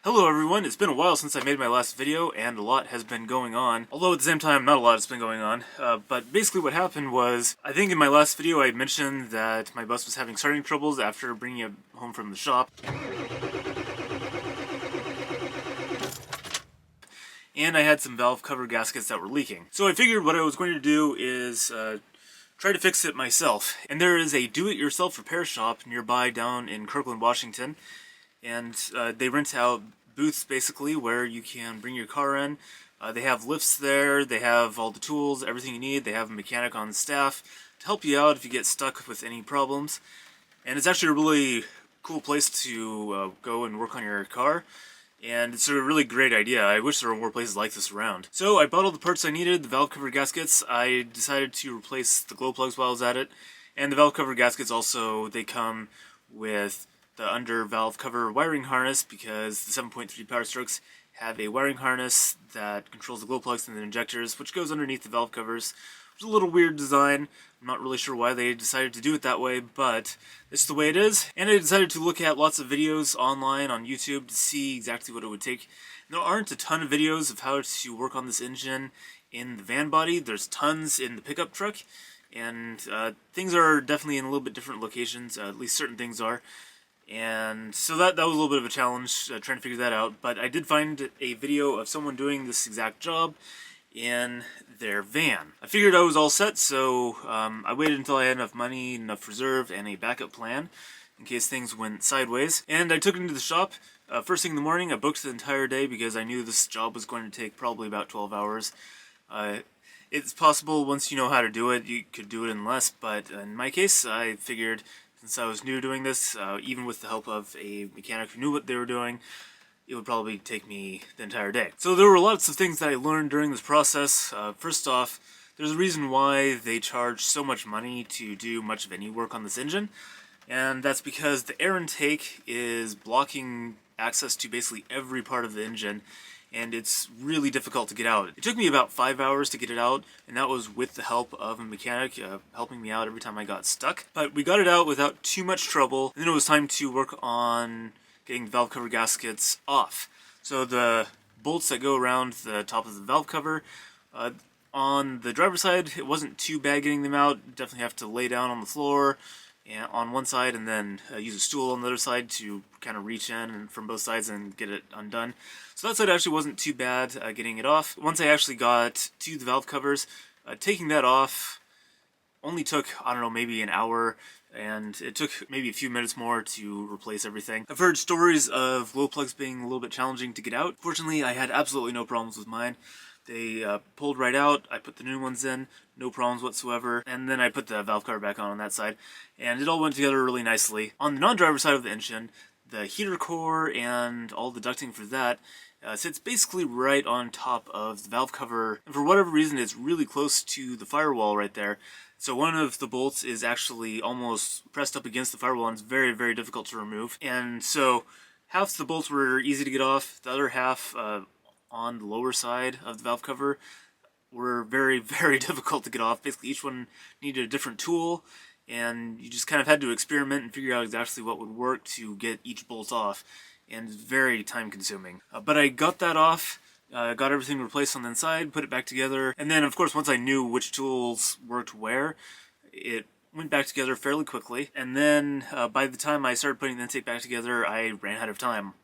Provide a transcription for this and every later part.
Hello everyone, it's been a while since I made my last video and a lot has been going on. Although at the same time, not a lot has been going on. But basically what happened was, I think in my last video I mentioned that my bus was having starting troubles after bringing it home from the shop. And I had some valve cover gaskets that were leaking. So I figured what I was going to do is try to fix it myself. And there is a do-it-yourself repair shop nearby down in Kirkland, Washington. And they rent out booths basically where you can bring your car in. They have lifts there, they have all the tools, everything you need. They have a mechanic on staff to help you out if you get stuck with any problems. And it's actually a really cool place to go and work on your car. And it's a really great idea. I wish there were more places like this around. So I bought all the parts I needed, the valve cover gaskets. I decided to replace the glow plugs while I was at it. And the valve cover gaskets also, they come with the under valve cover wiring harness because the 7.3 power strokes have a wiring harness that controls the glow plugs and the injectors, which goes underneath the valve covers. It's a little weird design. I'm not really sure why they decided to do it that way, but it's the way it is. And I decided to look at lots of videos online on YouTube to see exactly what it would take. There aren't a ton of videos of how to work on this engine in the van body. There's tons in the pickup truck, and things are definitely in a little bit different locations, at least certain things are. And so that was a little bit of a challenge trying to figure that out, but I did find a video of someone doing this exact job in their van. I figured I was all set, so I waited until I had enough money, enough reserve, and a backup plan in case things went sideways. And I took it into the shop. First thing in the morning, I booked the entire day because I knew this job was going to take probably about 12 hours. It's possible once you know how to do it, you could do it in less, but in my case, I figured since I was new doing this, even with the help of a mechanic who knew what they were doing, it would probably take me the entire day. So there were lots of things that I learned during this process. First off, there's a reason why they charge so much money to do much of any work on this engine, and that's because the air intake is blocking access to basically every part of the engine, and it's really difficult to get out. It took me about 5 hours to get it out, and that was with the help of a mechanic helping me out every time I got stuck. But we got it out without too much trouble, and then it was time to work on getting the valve cover gaskets off. So the bolts that go around the top of the valve cover, on the driver's side, it wasn't too bad getting them out. You definitely have to lay down on the floor and on one side and then use a stool on the other side to kind of reach in and from both sides and get it undone. So that side actually wasn't too bad getting it off. Once I actually got to the valve covers, taking that off only took, I don't know, maybe an hour, and it took maybe a few minutes more to replace everything. I've heard stories of glow plugs being a little bit challenging to get out. Fortunately, I had absolutely no problems with mine. They pulled right out, I put the new ones in, no problems whatsoever, and then I put the valve cover back on that side, and it all went together really nicely. On the non-driver side of the engine, the heater core and all the ducting for that sits basically right on top of the valve cover, and for whatever reason it's really close to the firewall right there. So one of the bolts is actually almost pressed up against the firewall, and it's very, very difficult to remove. And so half the bolts were easy to get off, the other half on the lower side of the valve cover were very, very difficult to get off. Basically each one needed a different tool, and you just kind of had to experiment and figure out exactly what would work to get each bolt off, and it's very time consuming. But I got that off, got everything replaced on the inside, put it back together, and then of course once I knew which tools worked where, it went back together fairly quickly. And then by the time I started putting the intake back together, I ran out of time.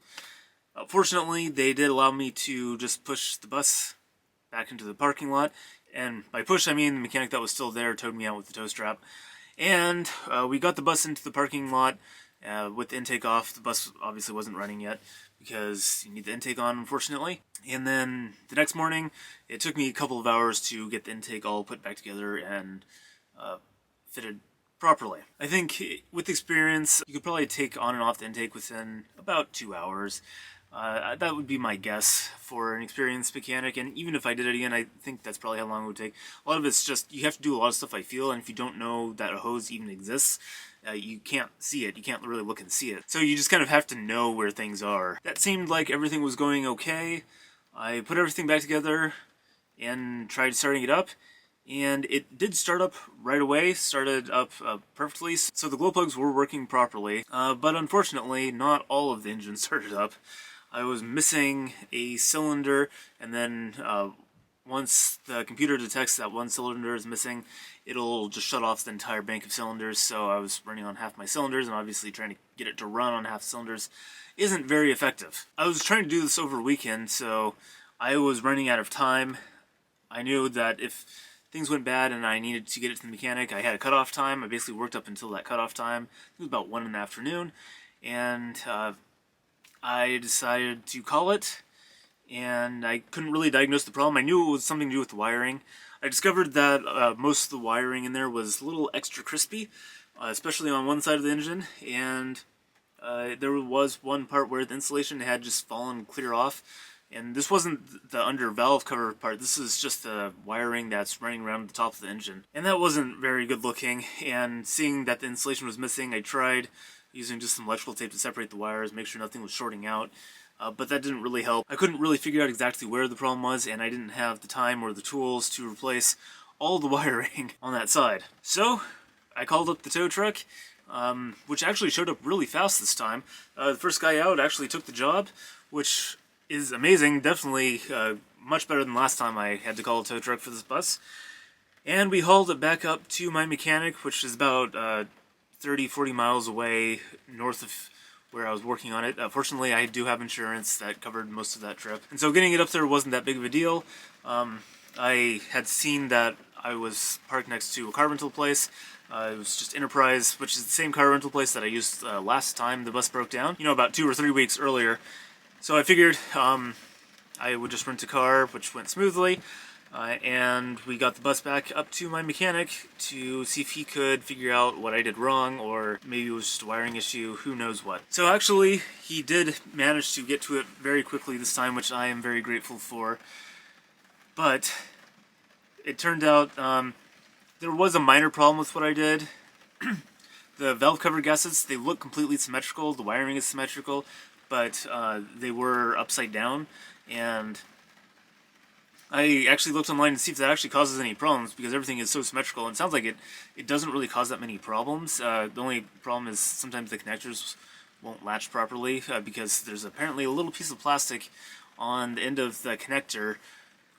Fortunately, they did allow me to just push the bus back into the parking lot, and by push I mean the mechanic that was still there towed me out with the tow strap. And we got the bus into the parking lot with the intake off. The bus obviously wasn't running yet because you need the intake on, unfortunately. And then the next morning, it took me a couple of hours to get the intake all put back together and fitted properly. I think with experience, you could probably take on and off the intake within about 2 hours. That would be my guess for an experienced mechanic, and even if I did it again, I think that's probably how long it would take. A lot of it's just, you have to do a lot of stuff I feel, and if you don't know that a hose even exists, you can't see it. You can't really look and see it. So you just kind of have to know where things are. That seemed like everything was going okay. I put everything back together and tried starting it up, and it did start up right away, started up perfectly, so the glow plugs were working properly, but unfortunately not all of the engine started up. I was missing a cylinder, and then once the computer detects that one cylinder is missing, it'll just shut off the entire bank of cylinders. So I was running on half my cylinders, and obviously trying to get it to run on half cylinders isn't very effective. I was trying to do this over a weekend, so I was running out of time. I knew that if things went bad and I needed to get it to the mechanic, I had a cutoff time. I basically worked up until that cutoff time. It was about 1 in the afternoon, and I decided to call it, and I couldn't really diagnose the problem. I knew it was something to do with the wiring. I discovered that most of the wiring in there was a little extra crispy, especially on one side of the engine, and there was one part where the insulation had just fallen clear off, and this wasn't the under valve cover part. This is just the wiring that's running around the top of the engine, and that wasn't very good looking. And seeing that the insulation was missing, I tried using just some electrical tape to separate the wires, make sure nothing was shorting out. But that didn't really help. I couldn't really figure out exactly where the problem was, and I didn't have the time or the tools to replace all the wiring on that side. So I called up the tow truck, which actually showed up really fast this time. The first guy out actually took the job, which is amazing. Definitely much better than last time I had to call a tow truck for this bus. And we hauled it back up to my mechanic, which is about 30-40 miles away north of where I was working on it. Fortunately, I do have insurance that covered most of that trip. And so getting it up there wasn't that big of a deal. I had seen that I was parked next to a car rental place. It was just Enterprise, which is the same car rental place that I used last time the bus broke down, about 2 or 3 weeks earlier. So I figured I would just rent a car, which went smoothly. And we got the bus back up to my mechanic to see if he could figure out what I did wrong, or maybe it was just a wiring issue, who knows what. So actually, he did manage to get to it very quickly this time, which I am very grateful for. But it turned out there was a minor problem with what I did. The valve cover gaskets, they look completely symmetrical, the wiring is symmetrical, but they were upside down, and I actually looked online to see if that actually causes any problems, because everything is so symmetrical, and it sounds like it doesn't really cause that many problems. The only problem is sometimes the connectors won't latch properly, because there's apparently a little piece of plastic on the end of the connector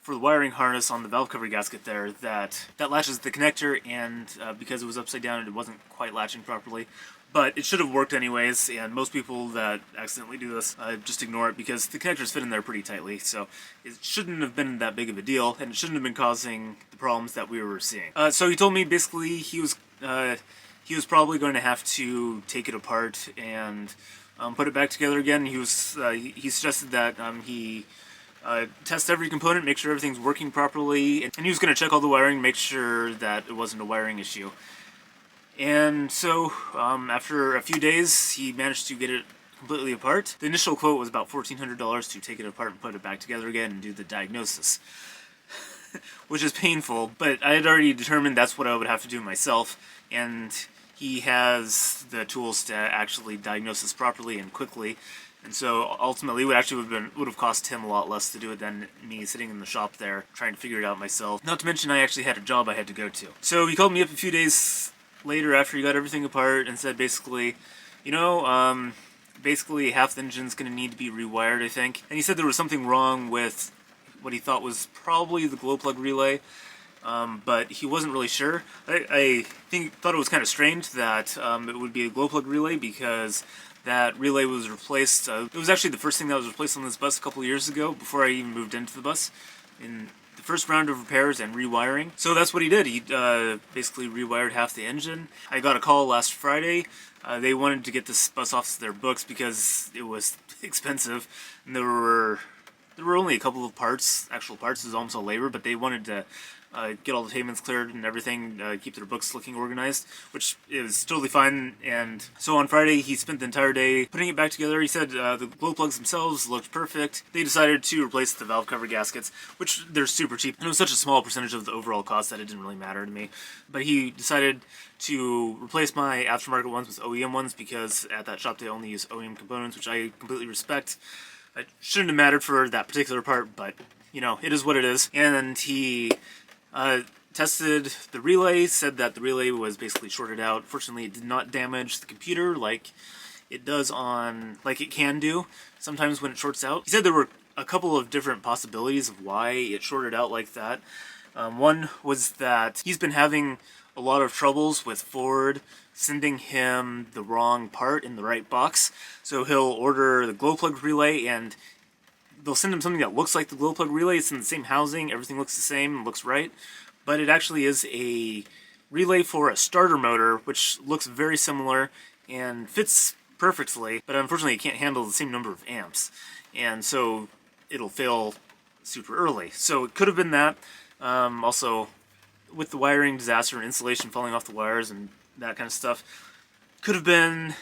for the wiring harness on the valve cover gasket there that latches the connector, and because it was upside down it wasn't quite latching properly. But it should have worked anyways, and most people that accidentally do this just ignore it, because the connectors fit in there pretty tightly, so it shouldn't have been that big of a deal, and it shouldn't have been causing the problems that we were seeing. So he told me basically he was probably going to have to take it apart and put it back together again. He suggested that he test every component, make sure everything's working properly, and he was going to check all the wiring, make sure that it wasn't a wiring issue. And so, after a few days, he managed to get it completely apart. The initial quote was about $1,400 to take it apart and put it back together again and do the diagnosis. Which is painful, but I had already determined that's what I would have to do myself, and he has the tools to actually diagnose this properly and quickly. And so ultimately, it would have cost him a lot less to do it than me sitting in the shop there trying to figure it out myself. Not to mention, I actually had a job I had to go to. So he called me up a few days later after he got everything apart and said basically, basically half the engine's going to need to be rewired, I think. And he said there was something wrong with what he thought was probably the glow plug relay, but he wasn't really sure. I thought it was kind of strange that it would be a glow plug relay, because that relay was replaced. It was actually the first thing that was replaced on this bus a couple of years ago, before I even moved into the bus, in the first round of repairs and rewiring. So that's what he did. He basically rewired half the engine. I got a call last Friday. They wanted to get this bus off their books because it was expensive, and there were only a couple of parts, actual parts. It was almost all labor, but they wanted to get all the payments cleared and everything, keep their books looking organized, which is totally fine. And so on Friday, he spent the entire day putting it back together. He said the glow plugs themselves looked perfect. They decided to replace the valve cover gaskets, which they're super cheap, and it was such a small percentage of the overall cost that it didn't really matter to me. But he decided to replace my aftermarket ones with OEM ones, because at that shop they only use OEM components, which I completely respect. It shouldn't have mattered for that particular part, but it is what it is. And he tested the relay, said that the relay was basically shorted out. Fortunately, it did not damage the computer like it does on, like it can do sometimes when it shorts out. He said there were a couple of different possibilities of why it shorted out like that. One was that he's been having a lot of troubles with Ford sending him the wrong part in the right box. So he'll order the glow plug relay and they'll send him something that looks like the glow plug relay. It's in the same housing, everything looks the same, looks right. But it actually is a relay for a starter motor, which looks very similar and fits perfectly, but unfortunately it can't handle the same number of amps. And so it'll fail super early. So it could have been that. Also, with the wiring disaster and insulation falling off the wires and that kind of stuff, could have been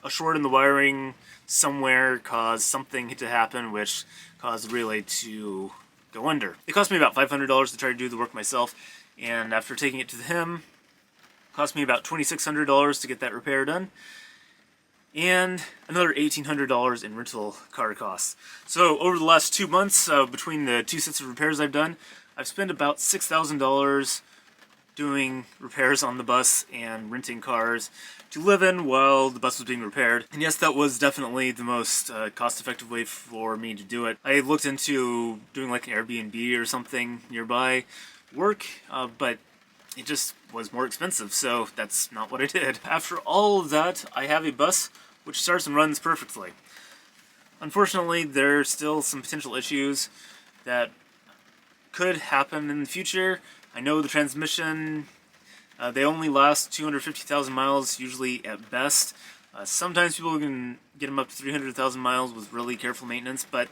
a short in the wiring somewhere caused something to happen which caused the relay to go under. It cost me about $500 to try to do the work myself, and after taking it to him, it cost me about $2,600 to get that repair done, and another $1,800 in rental car costs. So over the last 2 months, between the 2 sets of repairs I've done, I've spent about $6,000 doing repairs on the bus and renting cars to live in while the bus was being repaired. And yes, that was definitely the most cost-effective way for me to do it. I looked into doing like an Airbnb or something nearby work, but it just was more expensive, so that's not what I did. After all of that, I have a bus which starts and runs perfectly. Unfortunately, there are still some potential issues that could happen in the future. I know the transmission, they only last 250,000 miles, usually at best. Sometimes people can get them up to 300,000 miles with really careful maintenance, but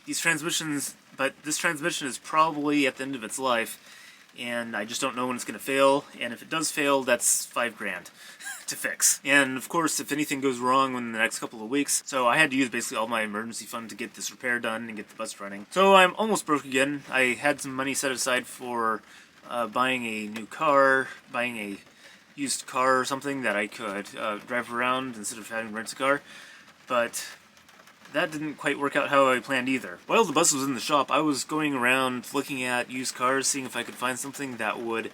this transmission is probably at the end of its life, and I just don't know when it's going to fail, and if it does fail, that's $5,000 to fix. And of course, if anything goes wrong in the next couple of weeks, so I had to use basically all my emergency fund to get this repair done and get the bus running. So I'm almost broke again. I had some money set aside for buying a new car, buying a used car or something that I could drive around instead of having to rent a car, but that didn't quite work out how I planned either. While the bus was in the shop, I was going around looking at used cars, seeing if I could find something that would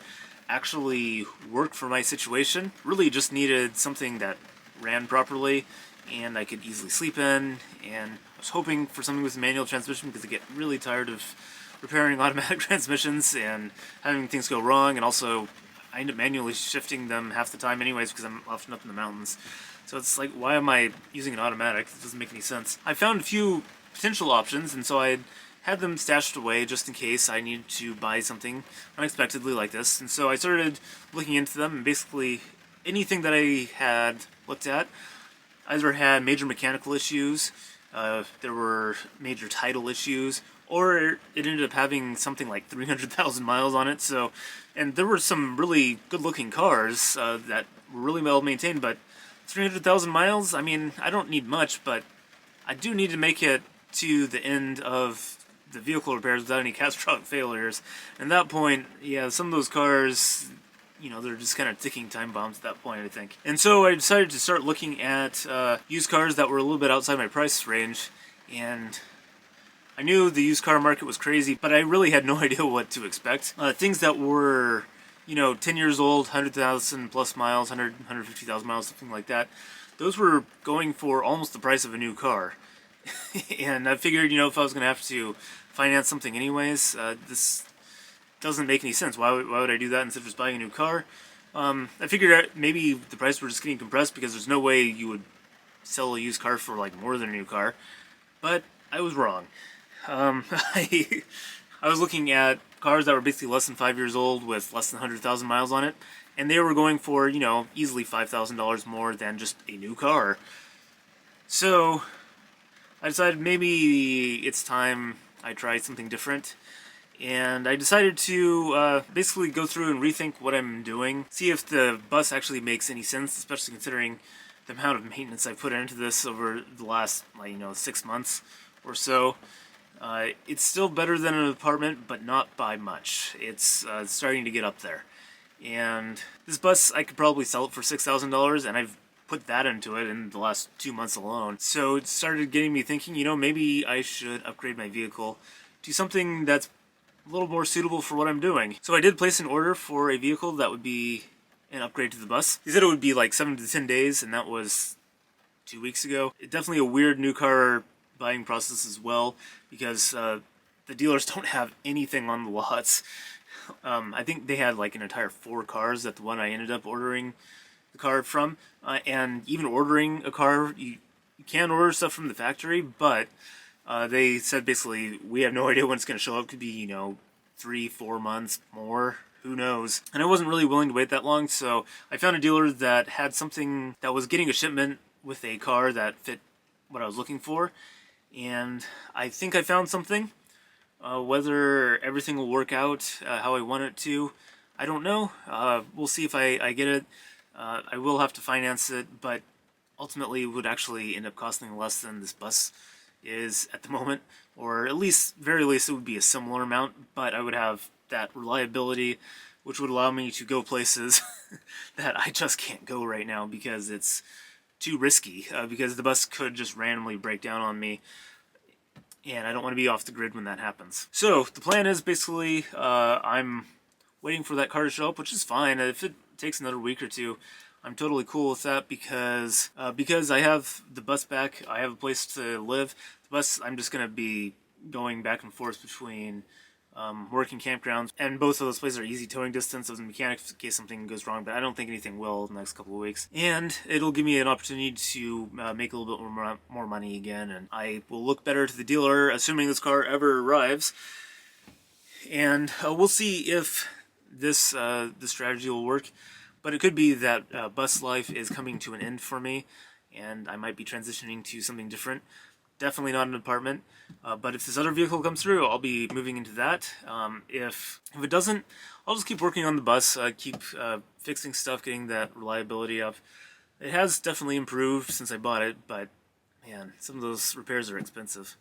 actually work for my situation. Really just needed something that ran properly and I could easily sleep in, and I was hoping for something with a manual transmission because I get really tired of repairing automatic transmissions and having things go wrong, and also I end up manually shifting them half the time anyways because I'm often up in the mountains. So it's like, why am I using an automatic? It doesn't make any sense. I found a few potential options, and so I had them stashed away just in case I needed to buy something unexpectedly like this. And so I started looking into them, and basically anything that I had looked at either had major mechanical issues, there were major tidal issues, or it ended up having something like 300,000 miles on it. So, and there were some really good-looking cars that were really well maintained, but 300,000 miles, I mean, I don't need much, but I do need to make it to the end of the vehicle repairs without any catastrophic failures. And at that point, yeah, some of those cars, you know, they're just kind of ticking time bombs at that point, I think. And so I decided to start looking at used cars that were a little bit outside my price range, and I knew the used car market was crazy, but I really had no idea what to expect. Things that were, you know, 10 years old, 100,000 plus miles, 150,000 miles, something like that, those were going for almost the price of a new car. And I figured, you know, if I was going to have to finance something anyways, this doesn't make any sense. Why would I do that instead of just buying a new car? I figured maybe the price were just getting compressed because there's no way you would sell a used car for like more than a new car. But I was wrong. I was looking at cars that were basically less than 5 years old with less than 100,000 miles on it, and they were going for, you know, easily $5,000 more than just a new car. So I decided maybe it's time I try something different, and I decided to basically go through and rethink what I'm doing, see if the bus actually makes any sense, especially considering the amount of maintenance I've put into this over the last, like, you know, 6 months or so. It's still better than an apartment, but not by much. It's starting to get up there. And this bus, I could probably sell it for $6,000, and I've put that into it in the last 2 months alone. So it started getting me thinking, you know, maybe I should upgrade my vehicle to something that's a little more suitable for what I'm doing. So I did place an order for a vehicle that would be an upgrade to the bus. He said it would be like 7 to 10 days, and that was 2 weeks ago. It's definitely a weird new car buying process as well, because the dealers don't have anything on the lots. I think they had like an entire 4 cars at the one I ended up ordering the car from. And even ordering a car, you can order stuff from the factory, but they said basically, we have no idea when it's going to show up. It could be, 3-4 months more. Who knows? And I wasn't really willing to wait that long, so I found a dealer that had something that was getting a shipment with a car that fit what I was looking for. And I think I found something. Whether everything will work out how I want it to, I don't know. We'll see if I get it. I will have to finance it, but ultimately it would actually end up costing less than this bus is at the moment, or at least, very least, it would be a similar amount, but I would have that reliability, which would allow me to go places that I just can't go right now because it's too risky, because the bus could just randomly break down on me, and I don't want to be off the grid when that happens. So the plan is basically I'm waiting for that car to show up, which is fine. If it takes another week or two, I'm totally cool with that, because I have the bus back. I have a place to live. The bus, I'm just going to be going back and forth between working campgrounds, and both of those places are easy towing distance of the mechanic in case something goes wrong, but I don't think anything will in the next couple of weeks. And it'll give me an opportunity to make a little bit more money again, and I will look better to the dealer, assuming this car ever arrives. And we'll see if this strategy will work. But it could be that bus life is coming to an end for me, and I might be transitioning to something different. Definitely not an apartment, but if this other vehicle comes through, I'll be moving into that. If it doesn't, I'll just keep working on the bus, keep fixing stuff, getting that reliability up. It has definitely improved since I bought it, but man, some of those repairs are expensive.